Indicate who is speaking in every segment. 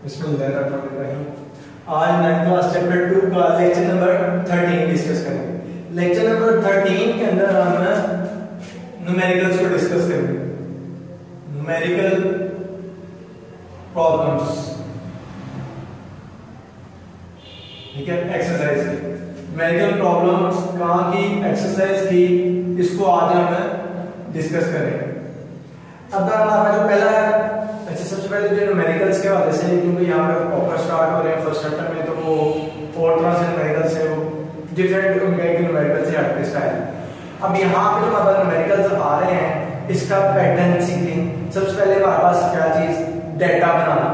Speaker 1: बिस्मिल्लाहिर्रहमानिर्रहीम। आज 9th class chapter 2 का लेक्चर नंबर 13 डिस्कस करेंगे। लेक्चर नंबर 13 के अंदर हम न्यूमेरिकल्स को डिस्कस करेंगे। न्यूमेरिकल प्रॉब्लम्स, ठीक है, एक्सरसाइज की न्यूमेरिकल प्रॉब्लम्स कहाँ की, एक्सरसाइज की, इसको आज हम डिस्कस करेंगे। अब हमारा जो पहला सबसे पहले जो न्यूमेरिकल्स के हवाले से, क्योंकि यहाँ पे प्रॉपर स्टार्ट हो रहे हैं फर्स्ट चैप्टर में, तो वो और तरह से न्यूमेरिकल्स है, वो डिफरेंट न्यूमेरिकल्स से हटके स्टाइल। अब यहाँ पे जो हमारे न्यूमेरिकल्स आ रहे हैं, इसका पैटर्न सीखें। सबसे पहले हमारे पास क्या चीज, डाटा बनाना।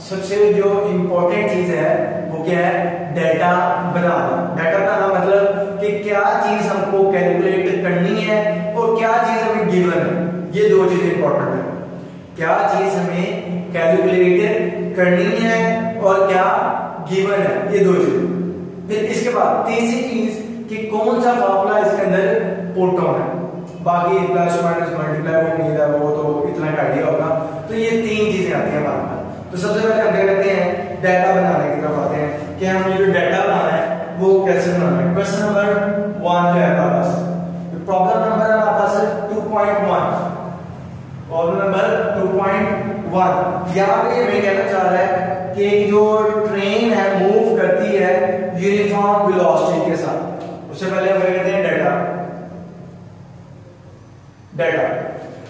Speaker 1: सबसे जो इम्पोर्टेंट चीज है वो क्या है, डाटा बनाना। डाटा बनाना मतलब कि क्या चीज हमको कैलकुलेट करनी है और क्या चीज हमें गिवन है। ये दो चीजें इंपॉर्टेंट है, क्या चीज हमें कैलकुलेट करनी है और क्या गिवन है, ये दो चीजें। फिर इसके बाद तीसरी चीज कि कौन सा फार्मूला इसके अंदर पुट होना है। बाकी प्लस माइनस मल्टीप्लाई वो उम्मीद है वो तो इतना का आइडिया होगा। तो ये तीन चीजें आती हैं हमारे पास। तो सबसे पहले हम क्या करते हैं, डाटा बनाने की तरफ आते हैं कि हमें जो डाटा बनाना है वो कैसे बनाना है। क्वेश्चन नंबर 1 जो है हमारे पास, प्रॉब्लम नंबर हमारे पास 2.1, प्रॉब्लम नंबर 2.1। यहाँ पे हमें कहना चाह रहा है कि जो ट्रेन है मूव करती है यूनिफॉर्म वेलोसिटी के साथ। उससे पहले हम कहते हैं डाटा।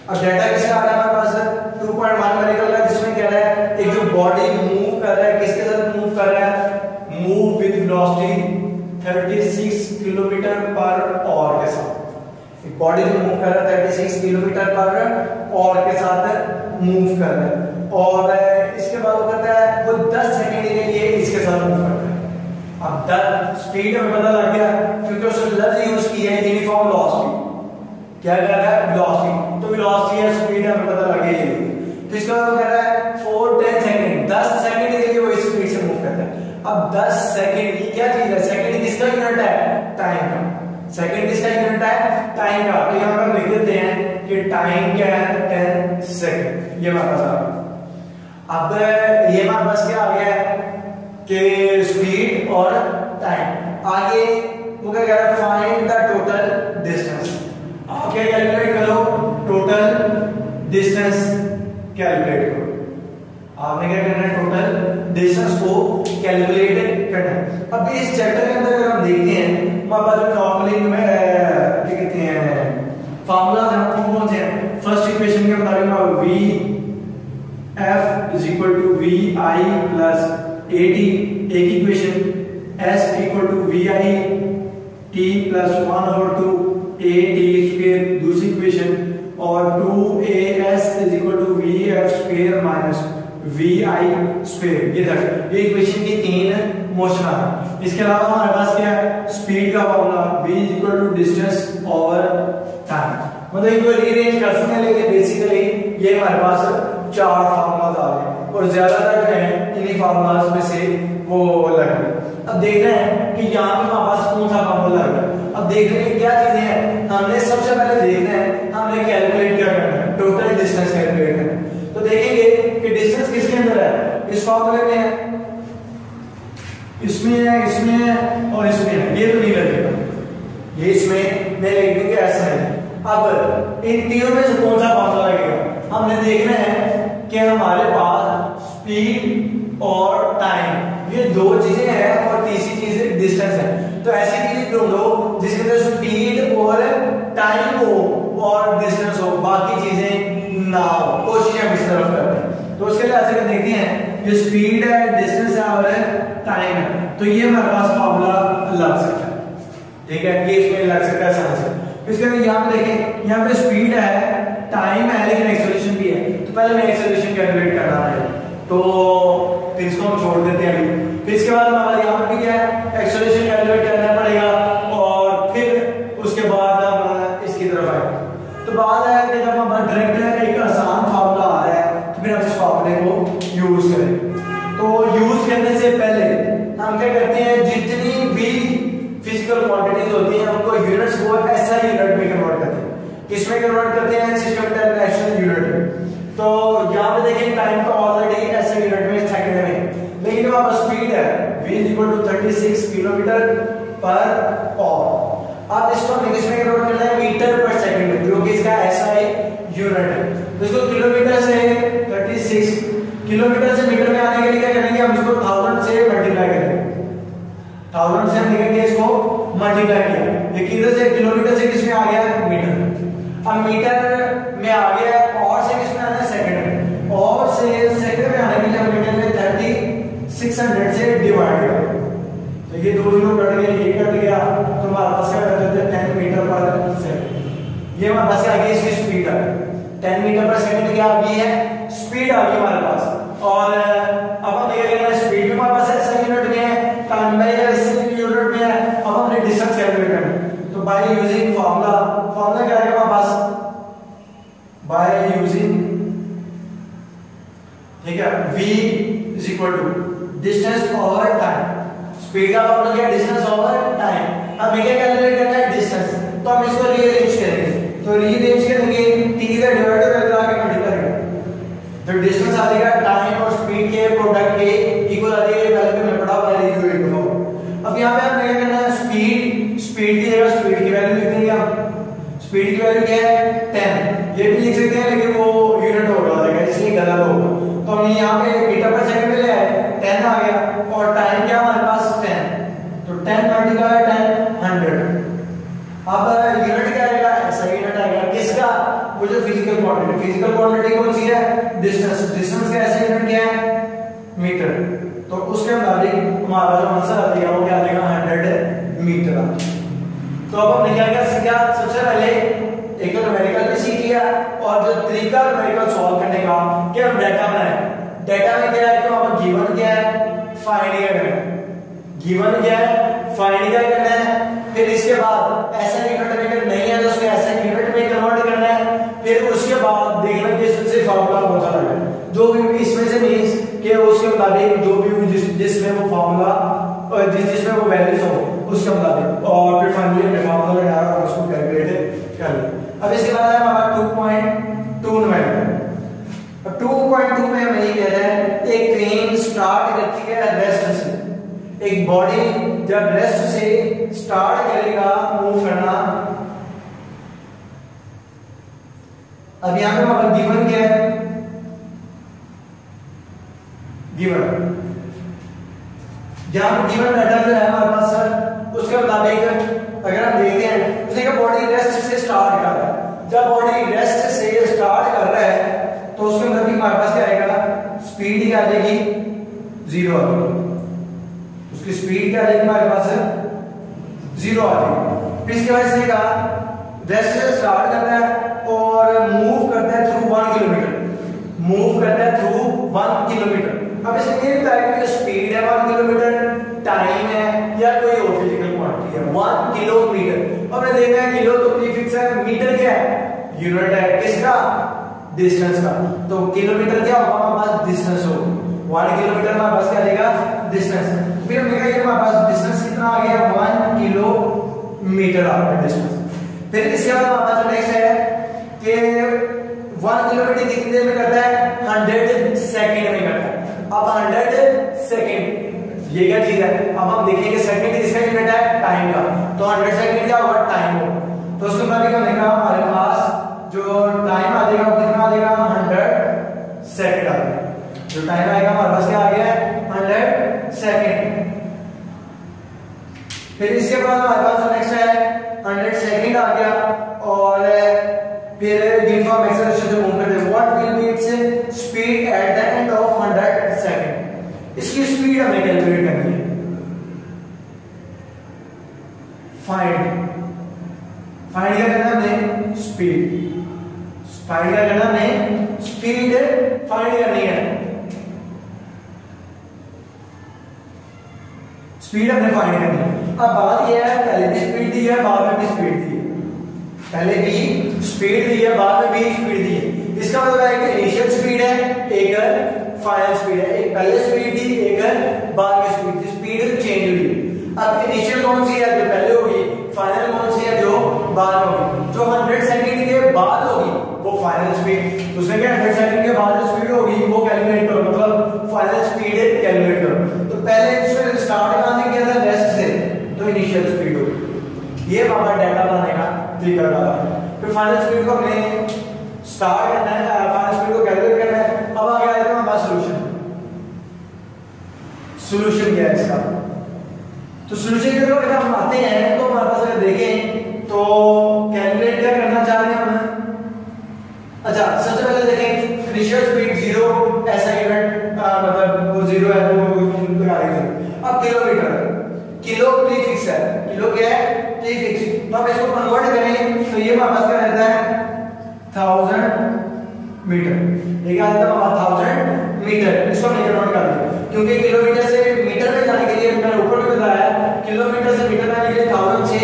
Speaker 1: अब डाटा किससे आ रहा है हमारे पास, 2.1 न्यूमेरिकल का, जिसमें कह रहा है एक जो बॉडी मूव कर रहा है, किसके साथ मूव कर रहा है, move with velocity 36 kilometre per our के साथ। एक बॉडी जो मूव कर रहा है 36 किलोमीटर पर आवर के साथ मूव कर रहा है, और इसके बाद वो करता है वो 10 सेकंड के लिए इसके साथ मूव करता है। अब 10 स्पीड हमें पता लग गया क्योंकि उसने लफ्ज यूज किया है यूनिफॉर्म वेलोसिटी। क्या कह रहा है, वेलोसिटी। तो वेलोसिटी है, स्पीड हमें पता लग गया ये। तो इसका मतलब कह रहा है 10 सेकंड, 10 सेकंड के लिए वो इस स्पीड से मूव करता है। अब 10 सेकंड की क्या चीज है, सेकंड किसका यूनिट है, टाइम का। सेकंड किसका यूनिट है, टाइम का। तो यहां पर लिख देते हैं कि टाइम क्या है, 10 सेकंड। ये हमारे पास आ गया। अब ये हमारे पास क्या आ गया है कि स्पीड और टाइम। आगे वो क्या कह रहा है, फाइंड द टोटल डिस्टेंस। आप क्या कैलकुलेट करो, टोटल डिस्टेंस कैलकुलेट करो। आपने क्या करना है, टोटल डिस्टेंस को कैलकुलेट करना है। अब इस चैप्टर के अंदर अगर हम देखते हैं, हमारे पास जो नॉर्मली में क्या कहते हैं फार्मूलाज हैं वो कौन से हैं। फर्स्ट इक्वेशन के मुताबिक v f is equal to vi plus at, एक equation s equal to vi t plus 1/2 at square, दूसरी इक्वेशन, और 2as is equal to vf square minus vi square। ये तक ये इक्वेशन की तीन मोशन आ रहा। इसके अलावा हमारे पास क्या है, स्पीड का formula v is equal to distance over time। मतलब इनको रीअरेंज कर सकते हैं, लेकिन बेसिकली ये हमारे पास 4 फार्मूलाज आ रहे हैं और ज्यादातर जो है इन्हीं फार्मूलाज में से वो लग रहे हैं। अब देख रहे हैं कि यहाँ पे हमारे पास कौन सा फार्मूला लग रहा है। अब देख रहे हैं क्या चीजें हैं, हमने सबसे पहले देखना है, हमने कैलकुलेट क्या करना है, टोटल डिस्टेंस कैलकुलेट करना है। तो देखेंगे कि डिस्टेंस किसके अंदर है, इस फार्मूले में है, इसमें है, इसमें है और इसमें है। ये तो नहीं लगेगा, ये इसमें नहीं लगेगा, ऐसा है। अब इन तीनों में से कौन सा फार्मूला लगेगा, हमने देखना है कि हमारे पास स्पीड और टाइम, ये दो चीजें हैं और तीसरी चीज डिस्टेंस है। तो ऐसी चीजें ढूंढो जिसके अंदर स्पीड और टाइम हो और डिस्टेंस हो, बाकी चीजें ना हो। कोशिश हम इस तरफ करते हैं। तो उसके लिए ऐसे देखते हैं, ये स्पीड है, डिस्टेंस है और टाइम है। तो ये हमारे पास फार्मूला लग सकता है, ठीक है, ये इसमें लग सकता है आसानी से। इसके बाद यहाँ पे देखें, यहाँ पे स्पीड है, टाइम है, लेकिन एक्सेलरेशन भी है। तो पहले मैं एक्सेलरेशन कैलकुलेट करना है, तो इसको हम छोड़ देते हैं अभी। फिर इसके बाद हमारा यहाँ पे क्या है, एक्सेलरेशन कैलकुलेट करना पड़ेगा, और फिर उसके बाद हम इसकी तरफ आए। तो बात है कि जब हम डायरेक्ट एक आसान फार्मूला आ रहा है तो फिर हम इस फार्मूले को यूज करें। तो यूज करने से पहले हम क्या करते हैं, जितनी भी फिजिकल क्वांटिटीज होती हैं उनको यूनिट्स को ऐसा यूनिट में कन्वर्ट करते हैं। किसमें कन्वर्ट करते हैं, सिस्टम इंटरनेशनल यूनिट में। तो यहाँ पे देखिए टाइम को ऑलरेडी ऐसे यूनिट में सेकंड में वहां पर स्पीड है v is equal to 36 kilometre per hour. अब इसको हमें किसमें कन्वर्ट करना है, मीटर पर सेकंड में, जो कि इसका SI यूनिट है। तो इसको किलोमीटर से 36 किलोमीटर से मीटर में आने के लिए क्या करेंगे, हम इसको 1000 से मल्टीप्लाई करेंगे। 1000 से हम लिखेंगे इसको मल्टीप्लाई किया, ये किधर से किलोमीटर से किसमें आ गया, मीटर में। अब मीटर में आ गया और से किसमें आना है, सेकंड में। और से सेकंड में आने के लिए हम लिखेंगे 3600 से डिवाइड करेंगे। तो ये दो जीरो कट गया, ये कट गया, तो हमारे पास क्या बच जाता है 10 मीटर पर सेकंड। ये हमारे पास आ गई इसकी स्पीड आ गई 10 मीटर पर सेकंड, क्या आ गई है, स्पीड आ गई हमारे पास। और अब हम देख लेंगे स्पीड भी हमारे पास ऐसा यूनिट में है, टाइम बाय यूनिट में है। अब हमने डिस्टेंस कैलकुलेट करना है, तो बाय यूजिंग फार्मूला क्या है हमारे पास, बाय यूजिंग, ठीक है, v is equal to distance over time. Speed का मतलब क्या है, डिस्टेंस ओवर टाइम। अब क्या कैलकुलेट करना है, डिस्टेंस, तो हम इसको रीअरेंज करेंगे। तो रीअरेंज करेंगे t का डिवाइडेड बाय लगा के मल्टीप्लाई करेंगे, तो डिस्टेंस आ जाएगा टाइम और स्पीड के प्रोडक्ट के इक्वल आ जाएगा। पहले मैंने पढ़ा हुआ है रिव्यू इनको। अब यहां पे हमने क्या करना है, स्पीड की जगह स्पीड की वैल्यू लिख देंगे हम। स्पीड की वैल्यू क्या है, 10। ये भी लिख सकते हैं लेकिन वो यूनिट हो जाएगा इसलिए गलत होगा। तो हमने यहां पे मीटर पर सेकंड में ले आए, 10 आ गया, और टाइम क्या हमारे पास 10, तो 10 मल्टीप्लाई 10 100। अब यूनिट क्या आएगा, ऐसा यूनिट आएगा किसका, वो जो फिजिकल क्वांटिटी, फिजिकल क्वांटिटी कौन सी है, डिस्टेंस। डिस्टेंस का ऐसा यूनिट क्या है, मीटर। तो उसके मुताबिक हमारा जो आंसर आ जाएगा वो क्या आ जाएगा, 100 मीटर। तो अब हमने क्या किया, सबसे पहले एक तो न्यूमेरिकल भी सीख लिया, और जो तरीका न्यूमेरिकल सॉल्व करने का कि हम डाटा बनाए। डाटा में क्या है, तो हम गिवन क्या है, फाइंड क्या करना है, गिवन क्या है, फाइंड क्या करना है। फिर इसके बाद ऐसा यूनिट में नहीं है तो उसको ऐसा यूनिट में कन्वर्ट करना है। फिर उसके बाद देखना कि इससे फार्मूला कौन सा लगा, जो भी इसमें से मींस कि उसके मुताबिक जो भी जिसमें वो फार्मूला जिसमें वो वैल्यूज हो उसके मुताबिक, और फिर फाइनली हमने फार्मूला लगाया और उसको कैलकुलेट कर लिया। अब इसके बाद है हमारा 2.2 में। अब 2.2 में हमें ये कह रहा है, एक ट्रेन स्टार्ट करती है रेस्ट से, एक बॉडी जब रेस्ट से स्टार्ट करेगा मूव करना। अब यहां पे हमारा गिवन क्या है, गिवन जहां पर गिवन डाटा जो है हमारे पास सर, उसके मुताबिक अगर हम देखते हैं तो देखिए बॉडी रेस्ट से स्टार्ट कर रहा है। जब बॉडी रेस्ट से स्टार्ट कर रहा है तो उसके मुताबिक हमारे पास क्या आएगा, स्पीड क्या आ जाएगी, 0 आ जाएगी। उसकी स्पीड क्या आ जाएगी हमारे पास, 0 आ जाएगी। फिर इसके बाद से कहा रेस्ट से स्टार्ट करता है और मूव करता है थ्रू 1 किलोमीटर, मूव करता है थ्रू 1 किलोमीटर। अब इसमें ये बताया कि स्पीड है 1 किलोमीटर, टाइम है या कोई और फिजिकल क्वांटिटी है 1 किलोमीटर। अब देखना है किलो तो प्रीफिक्स है, मीटर क्या है, यूनिट है किसका, डिस्टेंस का। तो किलोमीटर क्या होगा हमारे पास, डिस्टेंस होगा। 1 किलोमीटर हमारे पास क्या आएगा, डिस्टेंस। फिर हमने कहा हमारे पास डिस्टेंस कितना आ गया, 1 किलोमीटर आ गया डिस्टेंस। फिर इसके बाद हमारे पास नेक्स्ट है कि 1 किलोमीटर कितनी देर में करता है, 100 सेकंड में करता है। अब 100 सेकंड ये क्या चीज है, अब हम देखेंगे सेकंड किसका यूनिट है, टाइम का। तो 100 सेकंड क्या होगा, टाइम होगा। तो उसके मुताबिक हमने कहा हमारे पास जो टाइम आ जाएगा वो कितना आ जाएगा, 100 सेकंड आ जाएगा। जो टाइम आएगा हमारे पास क्या आ गया, 100 सेकंड। फिर इसके बाद हमारे पास नेक्स्ट है 100 सेकंड आ गया, और फिर यूनिफॉर्म एक्सेलरेशन से मूव करते हैं। What will be its speed at the end of 100 second. इसकी स्पीड हमें कैलकुलेट करनी है। फाइंड क्या करना है हमने, स्पीड। फाइंड क्या करना है हमने, स्पीड फाइंड करनी है। स्पीड हमने फाइंड करनी है। अब बात यह है पहले भी स्पीड दी है, बाद में भी स्पीड दी है। पहले भी स्पीड दी है, बाद में भी स्पीड दी है। इसका मतलब है कि इनिशियल स्पीड है, एक फाइनल स्पीड है। एक पहले स्पीड थी, एक बाद में स्पीड थी, स्पीड चेंज हुई। अब इनिशियल कौन सी है, जो पहले होगी, फाइनल कौन सी है, जो बाद में होगी। जो 100 सेकंड के बाद होगी वो फाइनल स्पीड। उसमें क्या 100 सेकंड के बाद जो स्पीड होगी वो कैलकुलेट करो, मतलब फाइनल स्पीड कैलकुलेट करो। ठीक है। फिर फाइनल स्पीड को हमने स्टार्ट करना है, फाइनल स्पीड को कैलकुलेट करना है। अब आगे आएगा हमारे पास सॉल्यूशन क्या है इसका। तो सॉल्यूशन के लिए हम आते हैं तो हमारे पास अगर देखें तो कैलकुलेट क्या करना चाह रहे हैं हम। अच्छा सबसे पहले देखें इनिशियल स्पीड 0 ऐसा इवेंट मतलब वो 0 है वो लगा देंगे। अब किलो प्रीफिक्स है, किलो क्या है प्रीफिक्स, तो अब इसको कन्वर्ट करें तो ये हमारे पास क्या रहता है 1000 मीटर। ये क्या आता है 1000 मीटर, इसको हमने कन्वर्ट कर दिया क्योंकि किलोमीटर से मीटर में जाने के लिए मैंने ऊपर भी बताया किलोमीटर से मीटर में जाने के लिए 1000 से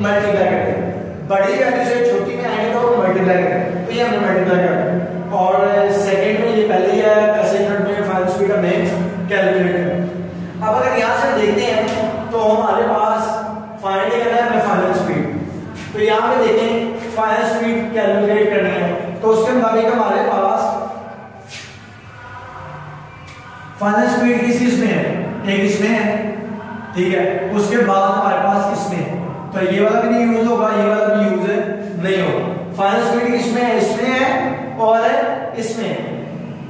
Speaker 1: मल्टीप्लाई करते हैं, बड़ी वैल्यू से छोटी में आएंगे तो मल्टीप्लाई करें, तो ये हमने मल्टीप्लाई कर और सेकंड में ये पहले ही है ऐसे मिनट में फाइनल स्पीड हमने कैलकुलेट कर। अब अगर यहां से देखते हैं तो हमारे पास फाइंड करना है फाइनल स्पीड, तो यहां पे देखें फाइनल स्पीड कैलकुलेट करनी है तो उसके मुताबिक हमारे पास फाइनल स्पीड किस में है, एक इसमें है ठीक है, उसके बाद हमारे पास इसमें है, तो ये वाला भी नहीं यूज होगा, ये वाला भी यूज नहीं होगा। फाइनल स्पीड किसमें है, इसमें है और इसमें है।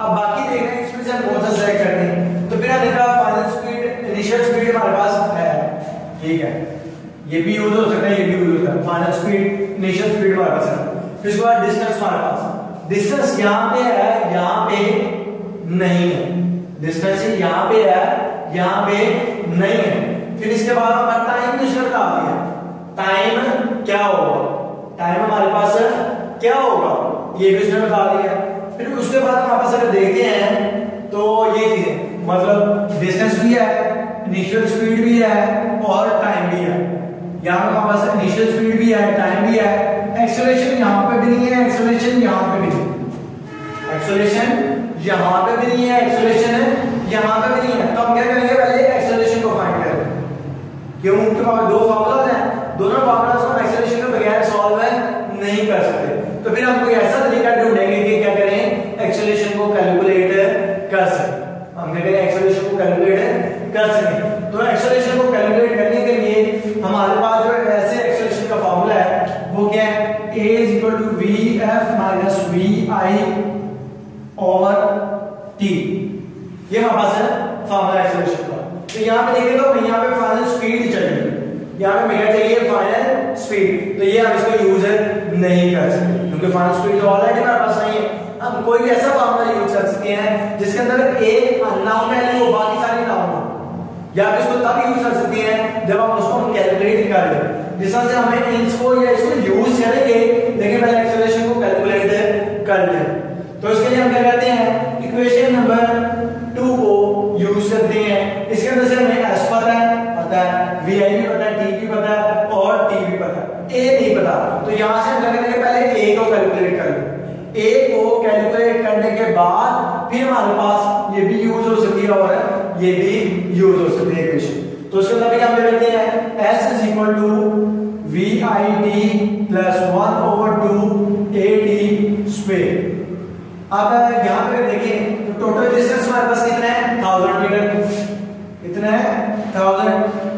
Speaker 1: अब बाकी देखना है इसमें से हम कौन सा सेलेक्ट करते हैं, तो फिर हमने कहा फाइनल स्पीड इनिशियल स्पीड हमारे पास है ठीक है, ये भी यूज हो सकता है ये भी यूज हो सकता है। फाइनल स्पीड इनिशियल स्पीड हमारे पास है। फिर उसके बाद डिस्टेंस हमारे पास, डिस्टेंस यहाँ पे है यहाँ पे नहीं है, डिस्टेंस यहाँ पे है यहाँ पे नहीं है। फिर इसके बाद हमारा टाइम क्वेश्चन बता दिया, टाइम क्या होगा, टाइम हमारे पास क्या होगा ये क्वेश्चन बता दिया। फिर उसके बाद हमारे पास अगर देखते हैं तो ये चीजें मतलब डिस्टेंस भी है, इनिशियल स्पीड भी है और टाइम भी है। यहाँ हमारे पास इनिशियल स्पीड भी है, टाइम भी है, एक्सेलरेशन यहाँ पे भी नहीं है, एक्सेलरेशन यहाँ पे भी नहीं, एक्सेलरेशन यहाँ पे भी नहीं है, एक्सेलरेशन यहाँ पे भी नहीं है। तो हम क्या करेंगे पहले एक्सेलरेशन को फाइंड करेंगे, क्यों उनके पास दो फॉर्मूलाज हैं, दोनों फॉर्मूलाज को हम एक्सेलरेशन के बगैर सॉल्व नहीं कर सकते, तो फिर हम कोई ऐसा तरीका ढूंढेंगे कि क्या करें एक्सेलरेशन को कैलकुलेट कर सकें। हम क्या करें एक्सेलरेशन को कैलकुलेट कर सकें, तो एक्सेलरेशन को कैलकुलेट करने के लिए हमारे पास जो ऐसे एक्सेलरेशन का फॉर्मूला है वो क्या है, a = vf - vi और t, ये हमारे पास है फॉर्मूला एक्सेलरेशन का। तो यहाँ पे देखें तो यहाँ पे फाइनल स्पीड चाहिए, यहाँ पे मेरा चाहिए फाइनल स्पीड, तो ये हम इसको यूज नहीं कर सकते क्योंकि फाइनल स्पीड तो ऑलरेडी हमारे पास नहीं है। हम कोई भी ऐसा फॉर्मूला यूज कर सकते हैं जिसके अंदर एक अननोन वैल्यू हो बाकी सारी नाउन हो, या फिर इसको तब यूज कर सकते हैं जब हम उसको कैलकुलेट कर लें, जिस तरह से हमें इसको या इसको यूज करेंगे लेकिन पहले एक्सेलरेशन को कैलकुलेट कर लें। तो इसके लिए हम क्या करते हैं इक्वेशन नंबर 2 को यूज करते हैं। इसके अंदर से हमें s पता है vi भी पता है, t भी पता है और t भी पता है, a नहीं पता, तो यहां से हम क्या करेंगे पहले a को कैलकुलेट कर लें। a को कैलकुलेट करने के बाद फिर हमारे पास ये भी यूज हो सकती है और ये भी यूज हो सकती है इक्वेशन। तो उसके अंदर हम क्या करते हैं s = vit + 1/2 at स्क्वायर। अब यहां पे देखें तो टोटल डिस्टेंस हमारे पास कितना है 1000 मीटर, कितना है 1000।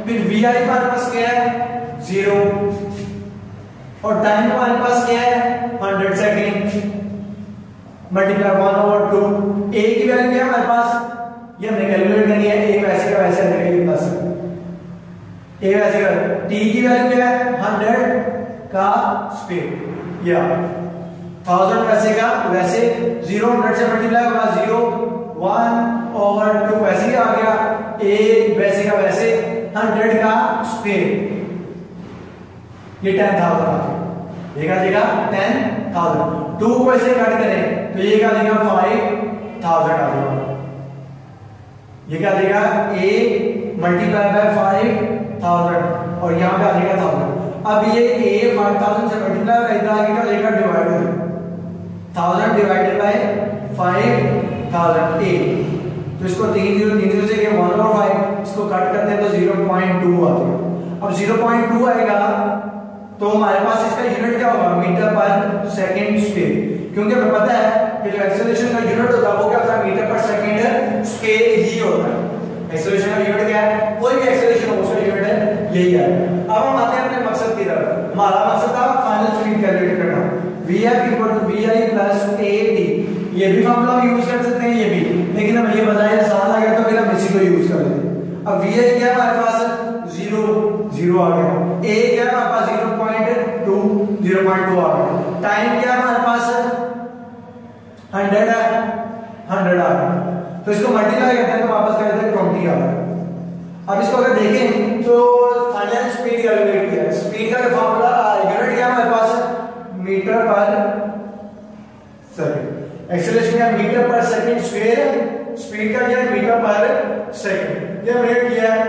Speaker 1: फिर vi हमारे पास क्या है 0 और टाइम हमारे पास क्या है 100 सेकंड मल्टीप्लाई 1/2। a की वैल्यू क्या है हमारे पास, ये हमने कैलकुलेट करनी है, एक वैसे का वैसे रहेगा प्लस a वैसे का। t की वैल्यू क्या है 100 का स्क्वायर, या 1000 वैसे का वैसे 0 100 से मल्टीप्लाई होगा 0 1/2 वैसे ही आ गया, a वैसे का वैसे 100 का स्क्वायर, ये 10,000 आ गया, ये क्या देगा 10,000। 2 को ऐसे कट करें तो ये क्या देगा 5,000 आ जाएगा, ये क्या देगा a × 5,000 और यहाँ पे आ जाएगा 1000। अब ये a 5,000 से मल्टीप्लाई होगा, इधर आगे क्या देगा डिवाइड हो जाएगा 1000 डिवाइडेड बाय 5,000 a, तो इसको 3 0 से 1/5 इसको कट करते हैं तो 0.2 आता है। अब 0.2 आएगा तो हमारे पास इसका यूनिट क्या होगा मीटर पर सेकंड स्क्वायर, क्योंकि हमें पता है कि जो एक्सेलरेशन का यूनिट होता है वो क्या होता है मीटर पर सेकंड स्क्वायर ही होता है। एक्सेलरेशन का यूनिट क्या है, कोई भी एक्सेलरेशन हो उसका यूनिट यही है। अब हम आते हैं अपने मकसद की तरफ। हमारा मकसद था final VF equal to VI plus AT। ये भी फॉर्मूला हम यूज कर सकते हैं, ये भी, लेकिन हम ये बताया आसान आ गया तो फिर हम इसी को यूज कर लेते हैं। अब VI क्या है हमारे पास 0 आ गया, A क्या है हमारे पास 0.2 आ गया, टाइम क्या है हमारे पास 100 है, 100 आ गया, तो इसको मल्टीप्लाई करते हैं तो वापस कर देते हैं 20 आ गया। अब इसको अगर देखें तो फाइनल स्पीड कैलकुलेट किया, स्पीड का फॉर्मूला यूनिट क्या है हमारे पास मीटर पर सेकंड, एक्सेलरेशन का मीटर पर सेकंड स्क्वायर है, स्पीड का क्या है मीटर पर सेकंड। ये हमने किया है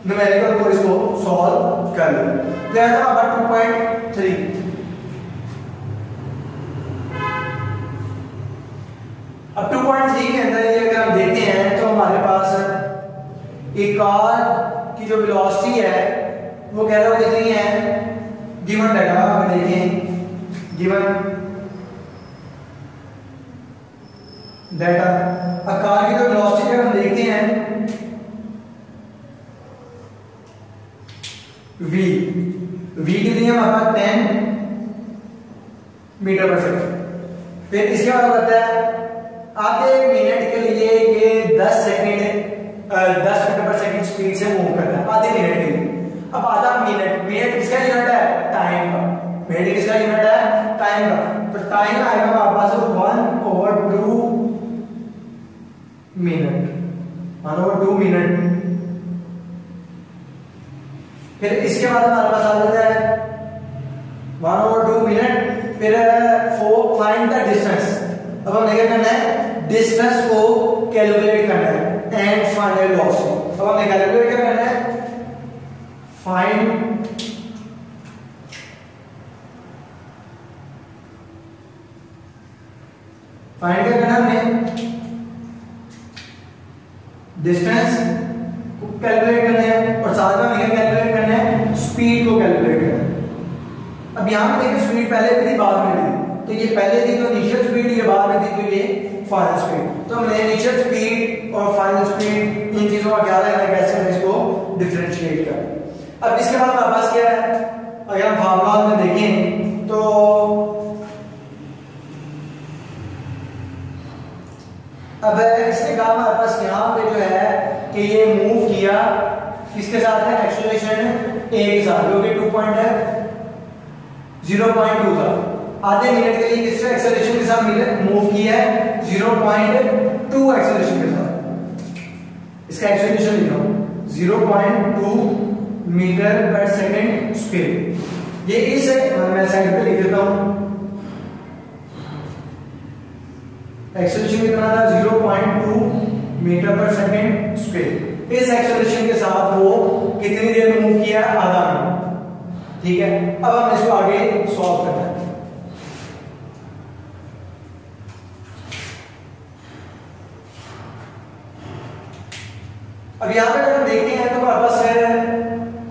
Speaker 1: न्यूमेरिकल को, इसको सॉल्व कर लिया, तो यहां था हमारा 2.3। अब 2.3 के अंदर ये अगर हम देखते हैं तो हमारे पास एक कार की जो वेलोसिटी है वो कह रहा है कितनी है, गिवन डाटा हम देखें, गिवन डाटा कार की जो वेलोसिटी है हम देखते हैं v कितनी है हमारे पास 10 मीटर पर सेकंड। फिर इसके बाद बताया है आधे मिनट के लिए ये 10 मीटर पर सेकंड स्पीड से मूव करता है आधे मिनट के लिए। अब आधा मिनट, मिनट किसका यूनिट है, टाइम का, मिनट किसका यूनिट है, टाइम का, तो टाइम आएगा हमारे पास 1/2 मिनट, 1/2 मिनट। फिर इसके बाद हमारे पास आ जाता है 1/2 मिनट। फिर फाइंड द डिस्टेंस, अब हमें क्या करना है, डिस्टेंस को कैलकुलेट करना है एंड फाइनल वेलोसिटी। अब हमें कैलकुलेट क्या करना है, फाइंड क्या करना है, डिस्टेंस को कैलकुलेट करना है और साथ में हमें कैलकुलेट करना है, स्पीड को कैलकुलेट करना है। अब यहां पे देखिए स्पीड पहले भी थी बाद में भी, तो ये पहले थी तो इनिशियल स्पीड, ये बाद में थी तो ये फाइनल स्पीड। तो हमने इनिशियल स्पीड और फाइनल स्पीड इन चीजों का ख्याल रखना है, कैसे हम इसको डिफरेंशिएट करें। अब इसके बाद हमारे पास क्या है, अगर हम फार्मूला में देखें तो अब इसने कहा हमारे पास यहाँ पे जो है कि ये मूव किया किसके साथ है, एक्सेलरेशन a के साथ, जो कि 0.2 था, आधे मिनट के लिए किससे एक्सेलरेशन के साथ मूव किया है 0.2 एक्सेलरेशन के साथ। इसका एक्सेलरेशन लिखो 0.2 मीटर पर सेकंड स्क्वायर। ये इस मैं साइड पे लिख देता हूं, एक्सेलरेशन कितना था 0.2 मीटर पर सेकंड स्क्वायर। इस एक्सेलरेशन के साथ वो कितनी देर मूव किया, आधा मिनट, ठीक है। अब हम इसको आगे सॉल्व करते हैं। अब यहां पे अगर हम देखते हैं तो हमारे पास है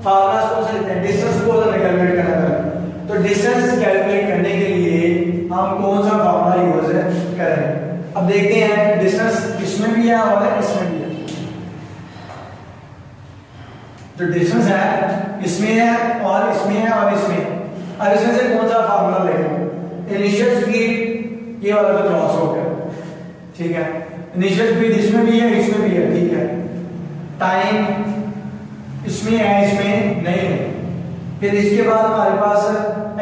Speaker 1: फार्मूला कौन सा लेते हैं, डिस्टेंस को हमें कैलकुलेट करना है। तो डिस्टेंस कैलकुलेट करने के लिए हम कौन सा फार्मूला यूज करें। अब देखते हैं डिस्टेंस इसमें भी है और इसमें भी है। जो डिस्टेंस है इसमें है और इसमें है और इसमें, अब इसमें से कौन सा फार्मूला लेंगे, इनिशियल स्पीड ये वाला तो क्रॉस हो गया, ठीक है। इनिशियल स्पीड इसमें भी है इसमें भी है, ठीक है। टाइम इसमें है इसमें नहीं है। फिर इसके बाद हमारे पास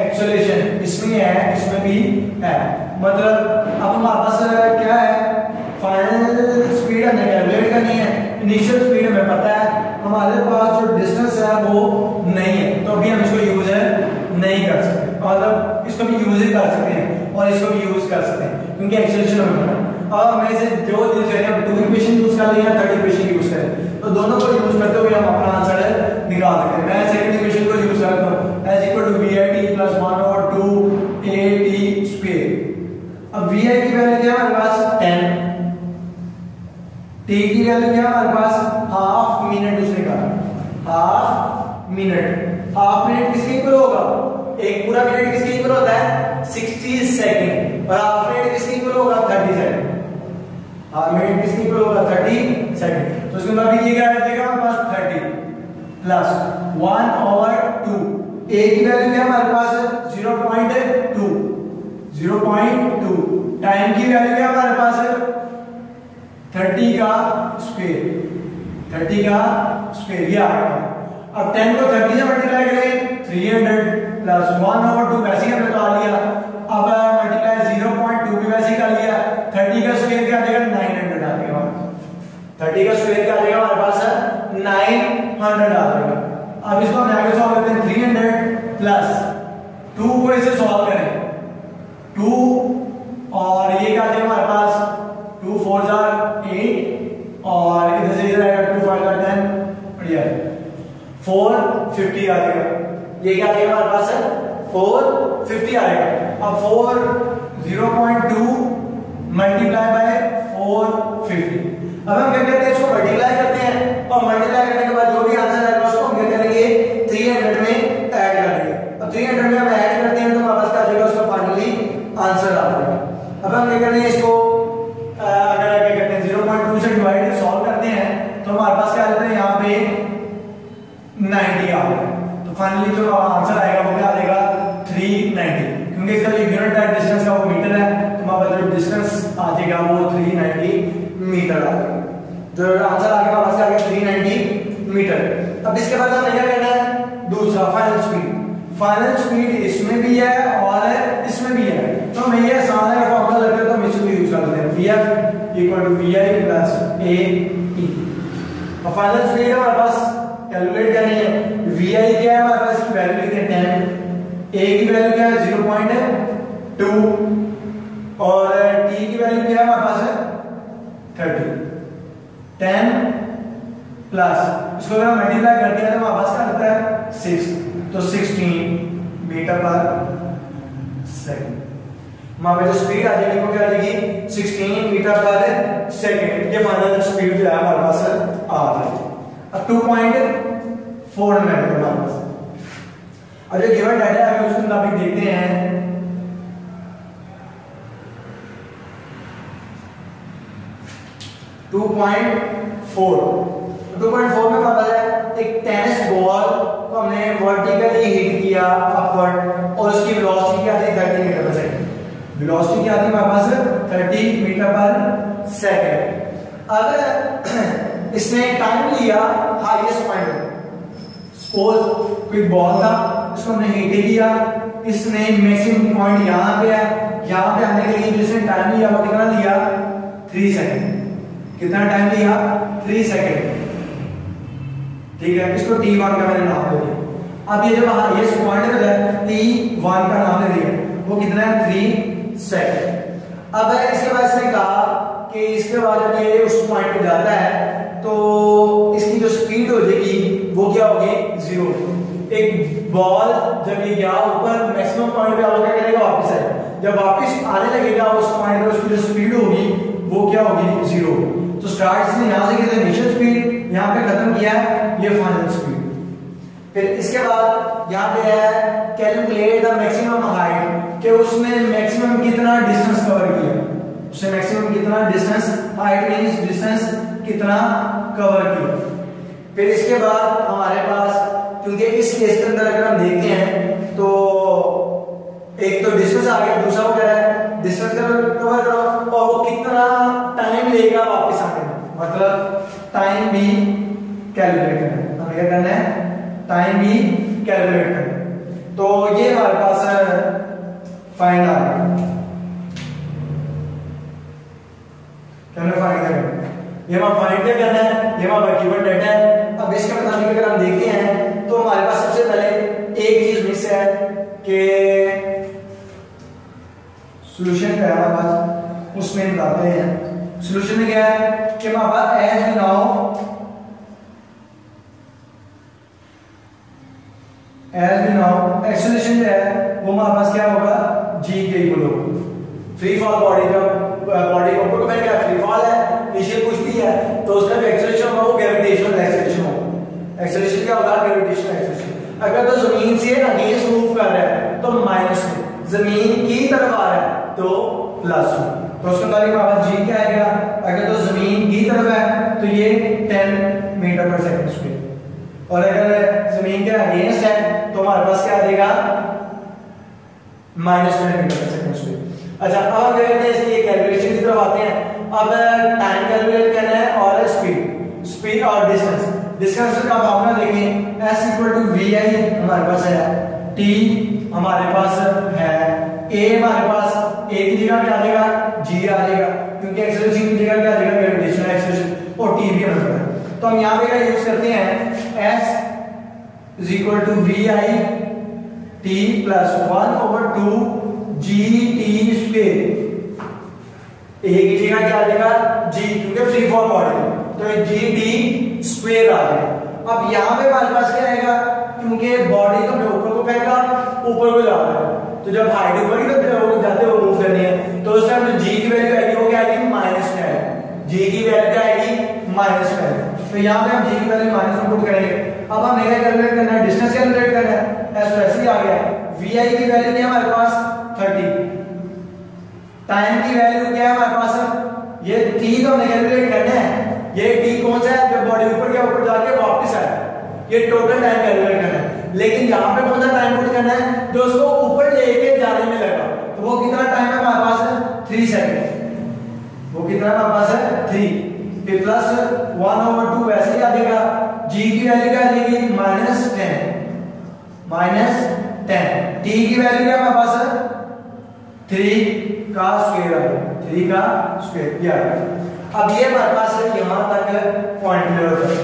Speaker 1: एक्सेलरेशन इसमें है इसमें भी है, मतलब अब हमारे पास क्या है, फाइनल स्पीड हमें कैलकुलेट करनी है, इनिशियल स्पीड हमें पता है, हमारे पास जो डिस्टेंस है वो नहीं है, तो अभी हम इसको यूज नहीं कर सकते, मतलब इसको भी यूज ही कर सकते हैं और इसको भी यूज कर सकते हैं क्योंकि एक्सेलरेशन हमें पता है। और हमें से जो यूज करें, हम 2 इक्वेशन यूज कर लें या 3rd इक्वेशन यूज करें, तो दोनों को यूज करते हुए हम अपना आंसर निकाल सकते हैं। मैं सेकंड इक्वेशन को यूज करता हूं, as equal to VIT plus 1/2 AT square. अब VI की वैल्यू क्या है हमारे पास 10, T की वैल्यू क्या है हमारे पास हाफ मिनट, उसने कहा हाफ मिनट किसके इक्वल होगा, एक पूरा मिनट किसके इक्वल होता है 60 सेकंड, और हाफ मिनट किसके इक्वल होगा 30 सेकंड, हाफ मिनट किसके इक्वल होगा 30 सेकंड। तो इसको ना भी किया जाएगा हमारे पास 30 प्लस 1/2, A की वैल्यू क्या है हमारे पास 0.2, 0.2 टाइम की वैल्यू क्या हमारे पास है 30 का स्क्वायर, 30 का स्क्वायर ये आ गया। अब 10 को 30 से मल्टीप्लाई करें 300 प्लस 1/2 वैसे ही हमने निकाल लिया। अब मल्टीप्लाई 0.2 भी वैसे ही कर लिया। 30 का स्क्वायर क्या आ जाएगा 900 आ जाएगा। 30 का स्क्वायर क्या आ जाएगा हमारे पास 900 आ जाएगा। अब इसको हम आगे सॉल्व करते हैं 300 प्लस 2 को इसे सॉल्व करें 2 और ये क्या आ जाएगा हमारे पास 2 4 8 और इधर से इधर आएगा 2 5 10 बढ़िया 450 आ जाएगा। ये क्या आ जाएगा हमारे पास 450 आएगा। अब 0.2 मल्टीप्लाई बाय 450। अब हम क्या करते हैं इसको मल्टीप्लाई करते हैं और मल्टीप्लाई करने के बाद जो भी आंसर आएगा उसको हम क्या करेंगे 300 में ऐड करेंगे। अब 300 में हम ऐड करते हैं तो हमारे पास क्या आ जाएगा उसका फाइनली आंसर आ जाएगा। अब हम क्या करेंगे इसको अगर क्या करते हैं 0.2 से डिवाइड सॉल्व करते हैं तो हमारे पास क्या आ जाता है यहाँ पे 90 आ गया। तो फाइनली जो आंसर आएगा वो क्या आ जाएगा 390 क्योंकि इसका जो यूनिट है डिस्टेंस का वो मीटर है तो हमारे पास जो डिस्टेंस आ जाएगा वो 390 मीटर आ जाएगा। जो आंसर आ गया हमारे पास क्या आ गया 390 मीटर। अब इसके बाद हमें क्या करना है दूसरा फाइनल स्पीड। फाइनल स्पीड इसमें भी है और इसमें भी है तो हम ये आसान है फॉर्मूला लगता है तो हम इसको यूज करते हैं Vf = Vi + AE। और फाइनल स्पीड हमारे पास कैलकुलेट करनी है। Vi क्या है हमारे पास की वैल्यू लिखते हैं 10, A की वैल्यू क्या है 0.2 और T की वैल्यू क्या है हमारे पास है 30। 10 प्लस इसको अगर हम मल्टीप्लाई करते हैं तो हमारे पास क्या आता है 6 तो 16 मीटर पर सेकंड। हमारे जो स्पीड आ जाएगी वो क्या आ जाएगी 16 मीटर पर सेकंड। ये फाइनल स्पीड जो है हमारे पास आ जाएगी। अब 2.4 मिनट हमारे पास। अब जो गिवन डाटा है उसके मुताबिक देखते हैं 2.4 में पापा है एक टेनिस बॉल को हमने वर्टिकली हिट किया अपवर्ड और उसकी वेलोसिटी क्या थी 30 मीटर पर सेकंड। वेलोसिटी क्या थी हमारे पास 30 मीटर पर सेकंड। अब इसने टाइम लिया हाईएस्ट पॉइंट। सपोज कोई बॉल था इसको हमने हिट किया, इसने मैक्सिमम पॉइंट यहां पे है, यहां पे आने के लिए जिसने टाइम लिया वो कितना लिया 3 सेकंड। कितना टाइम लिया 3 सेकंड। ठीक है इसको T1 का मैंने नाम दे दिया। अब ये जो ये पॉइंट है T1 का नाम दे दिया वो कितना है 3 सेकंड। अब इसके बाद इसने कहा कि इसके बाद जब ये उस पॉइंट पे जाता है तो इसकी जो स्पीड हो जाएगी वो क्या होगी 0। एक बॉल जब ये गया ऊपर मैक्सिमम पॉइंट पे क्या करेगा वापस आएगा। जब वापस आने लगेगा उस पॉइंट पे उसकी जो स्पीड होगी वो क्या होगी 0। तो स्टार्ट से यहां से कितना इनिशियल स्पीड यहां पे खत्म किया है ये फाइनल स्पीड। फिर इसके बाद यहां पे है कैलकुलेट द मैक्सिमम हाइट कि उसने मैक्सिमम कितना डिस्टेंस कवर किया। उसने मैक्सिमम कितना डिस्टेंस हाइट मींस डिस्टेंस कितना कवर किया। फिर इसके बाद हमारे पास क्योंकि इस केस के अंदर अगर हम देखते हैं तो एक तो डिस्टेंस आ गया, दूसरा वो कह रहा है डिस्टेंस कवर करो और वो कितना टाइम लेगा वापस आने में, मतलब टाइम भी कैलकुलेट करना है। हमें क्या करना है टाइम भी कैलकुलेट करना है। तो ये हमारे पास फाइंड आउट क्या फाइंड करना है। ये हमारा फाइंड क्या करना है ये हमारा गिवन डाटा है। अब इसके मुताबिक अगर हम देखते हैं तो हमारे पास सबसे पहले एक चीज मिस है कि सॉल्यूशन क्या है हमारे पास उसमें बताते हैं। सॉल्यूशन में क्या है कि हमारे पास एज वी नाउ एक्सेलरेशन जो है वो हमारे पास क्या होगा g के इक्वल होगा। फ्री फॉल बॉडी का बॉडी को तो क्या फ्री फॉल है इनिशियल कुछ भी है तो उसका जो एक्सेलरेशन होगा वो ग्रेविटेशनल एक्सेलरेशन होगा। एक्सेलरेशन क्या होगा ग्रेविटेशनल एक्सेलरेशन। अगर तो जमीन से अगेंस्ट मूव कर रहा है तो माइनस में, जमीन की तरफ आ रहा है तो प्लस में। तो उसके बाद हमारा g क्या आएगा अगर तो जमीन की तरफ है तो ये 10 मीटर पर सेकंड स्क्वायर और अगर जमीन के अगेंस्ट है तो हमारे पास क्या आ जाएगा -10 मीटर पर सेकंड स्क्वायर। अच्छा, अब हम क्या करते हैं, इसकी कैलकुलेशन की तरफ आते हैं। अब टाइम कैलकुलेट करना है और स्पीड और डिस्टेंस का फॉर्मूला देखें, s इक्वल टू vi हमारे पास है, t हमारे पास है, a हमारे पास a की जगह क्या आ जाएगा, g आ जाएगा, क्योंकि एक्सेलरेशन की जगह क्या आ जाएगा, ग्रेविटेशनल एक्सेलरेशन, और t भी हमारे पास। तो हम यहां पे क्या यूज करते हैं, s is equal to vi t plus 1/2 gt square, a की जगह क्या आ जाएगा, g, क्योंकि फ्री फॉर्म बॉडी, तो gt स्क्वायर आ जाएगा। अब यहां पे हमारे पास क्या आएगा, क्योंकि बॉडी तो ऊपर को फेंका, ऊपर को जा रहा है, तो जब हाइट ऊपर की तरफ जाते हो मूव करनी है, तो उस टाइम जो g की वैल्यू आएगी वो क्या आएगी, -10, g की वैल्यू क्या आएगी, -10। तो यहां पे हम g की वैल्यू माइनस में पुट करेंगे। अब हमें क्या कैलकुलेट करना है, डिस्टेंस कैलकुलेट करना है, s वैसे ही आ गया, vi की वैल्यू क्या है हमारे पास 30, टाइम की वैल्यू क्या है हमारे पास, ये t तो हमने कैलकुलेट करना है, ये t कौन सा है, जब बॉडी ऊपर गया, ऊपर जाके वापस आया, ये टोटल टाइम कैलकुलेट करना है। लेकिन यहां पे कौन सा टाइम पुट करना है, जो उसको ऊपर लेके जाने में लगा, तो वो कितना टाइम है हमारे पास, 3 सेकंड, वो कितना हमारे पास है 3, फिर प्लस 1/2 वैसे ही आ जाएगा, g की वैल्यू क्या आ जाएगी, -10, t की वैल्यू क्या हमारे पास है, 3 का स्क्वायर आ गया, 3 का स्क्वायर किया। अब ये हमारे पास यहां तक पॉइंट क्लियर हो गया।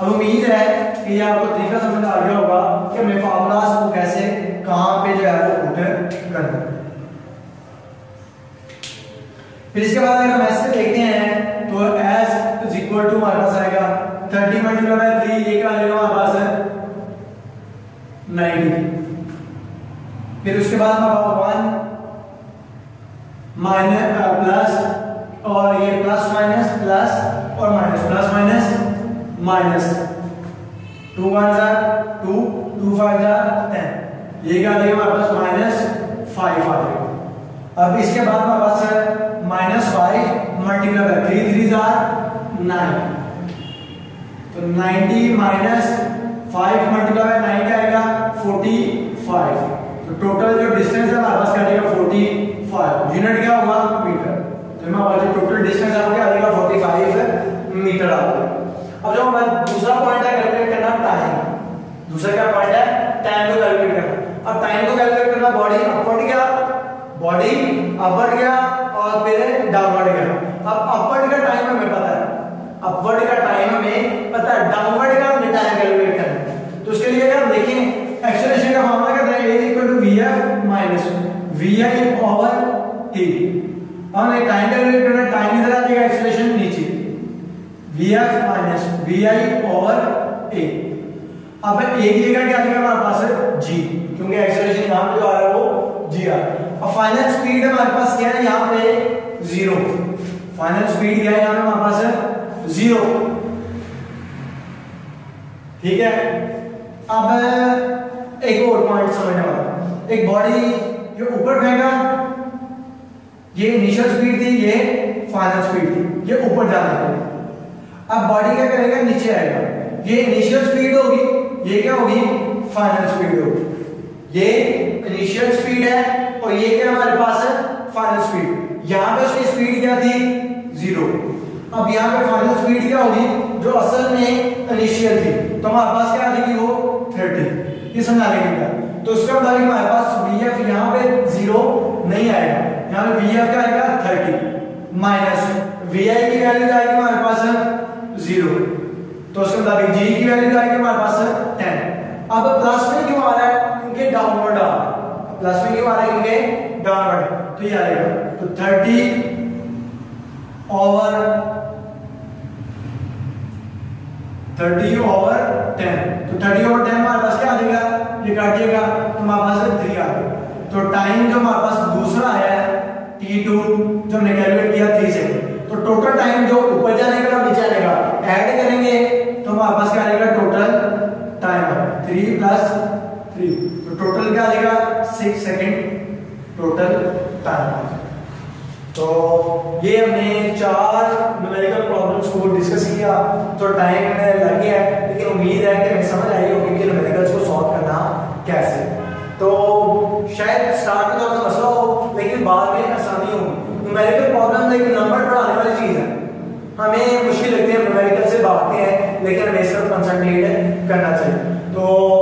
Speaker 1: अब उम्मीद है कि ये आपको तरीका समझ आ गया होगा कि हमें फार्मूलास को कैसे कहां पे जो है वो पुट करना है। फिर इसके बाद अगर हम ऐसे देखते हैं तो s इज इक्वल टू हमारे पास आएगा 30 मल्टीप्लाई बाय 3, ये क्या आएगा हमारे पास 90। फिर उसके बाद हमारा 1 माइनस प्लस, और ये प्लस माइनस प्लस और माइनस, प्लस माइनस माइनस, 2 1 2 2 5 10, ये क्या आ जाएगा हमारे पास -5 आ जाएगा। अब इसके बाद हमारे पास है -5 मल्टीप्लाई बाय 3 3 9, तो 90 -5 मल्टीप्लाई बाय 9 क्या आएगा 45, तो टोटल जो डिस्टेंस है हमारे पास क्या आ जाएगा 45, यूनिट क्या होगा मीटर, तो हमारे पास जो टोटल डिस्टेंस है वो क्या आ जाएगा 45 मीटर आ जाएगा। अब जो हमारा दूसरा पॉइंट है कैलकुलेट करना टाइम, दूसरा क्या पॉइंट है, टाइम को कैलकुलेट करना। अब टाइम को कैलकुलेट करना, बॉडी अपवर्ड गया, बॉडी अपवर्ड गया और फिर डाउनवर्ड गया। अब अपवर्ड का टाइम हमें पता है, अपवर्ड का टाइम हमें पता है, डाउनवर्ड का हमें टाइम कैलकुलेट करना है। तो उसके लिए अगर देखें एक्सेलरेशन का फॉर्मूला क्या है, a equal to vf minus vi over t। हमने टाइम कैलकुलेट करना है, टाइम इधर आ जाएगा, एक्सेलरेशन नीचे, vf minus vi over a। अब a की जगह क्या आ जाएगा हमारे पास g, क्योंकि एक्सेलरेशन यहां पे जो आ रहा है वो g आ रहा है। अब फाइनल स्पीड हमारे पास क्या है यहां पे 0, फाइनल स्पीड क्या है यहां पे हमारे पास है 0, ठीक है। अब एक और पॉइंट समझने वाला, एक बॉडी जो ऊपर फेंका, ये इनिशियल स्पीड थी, ये फाइनल स्पीड थी, ये ऊपर जा रही है। अब बॉडी क्या करेगा, नीचे आएगा, ये इनिशियल स्पीड होगी, ये क्या होगी फाइनल स्पीड होगी, ये इनिशियल स्पीड है और ये क्या हमारे पास है फाइनल स्पीड। यहां पे उसकी स्पीड क्या थी 0, अब यहां पे फाइनल स्पीड क्या होगी जो असल में इनिशियल थी, तो हमारे पास क्या आ जाएगी वो 30, ये समझा लेंगे। तो उसके मुताबिक हमारे पास vf यहां पे 0 नहीं आएगा, यहां पे vf क्या आएगा 30 माइनस vi की वैल्यू आएगी हमारे पास 0, तो उसके मुताबिक g की वैल्यू आएगी हमारे पास 10। अब प्लस में क्यों आ रहा है, क्योंकि डाउनवर्ड आ रहा है, प्लस में क्यों आ रहा है क्योंकि डाउनवर्ड, तो ये आएगा तो 30 ओवर 10, तो 30 ओवर 10 हमारे पास क्या आ जाएगा, ये काटिएगा तो हमारे पास 3 आ गया। तो टाइम जो हमारे पास दूसरा आया है t2 जो हमने कैलकुलेट किया 3 सेकंड, तो टोटल टाइम जो ऊपर जाने का और नीचे आने का ऐड करेंगे तो हमारे पास क्या आएगा टोटल टाइम 3 प्लस 3, तो टोटल क्या आ जाएगा 6 सेकंड टोटल टाइम। तो ये हमने 4 न्यूमेरिकल प्रॉब्लम्स को डिस्कस किया, तो टाइम लग गया, लेकिन उम्मीद है कि हमें समझ आई होगी कि न्यूमेरिकल्स को सॉल्व करना कैसे। तो शायद स्टार्ट में तो मसला हो, हमें मुश्किल लगती है, न्यूमेरिकल से भागते हैं, लेकिन हमें इस पर कंसंट्रेट करना चाहिए। तो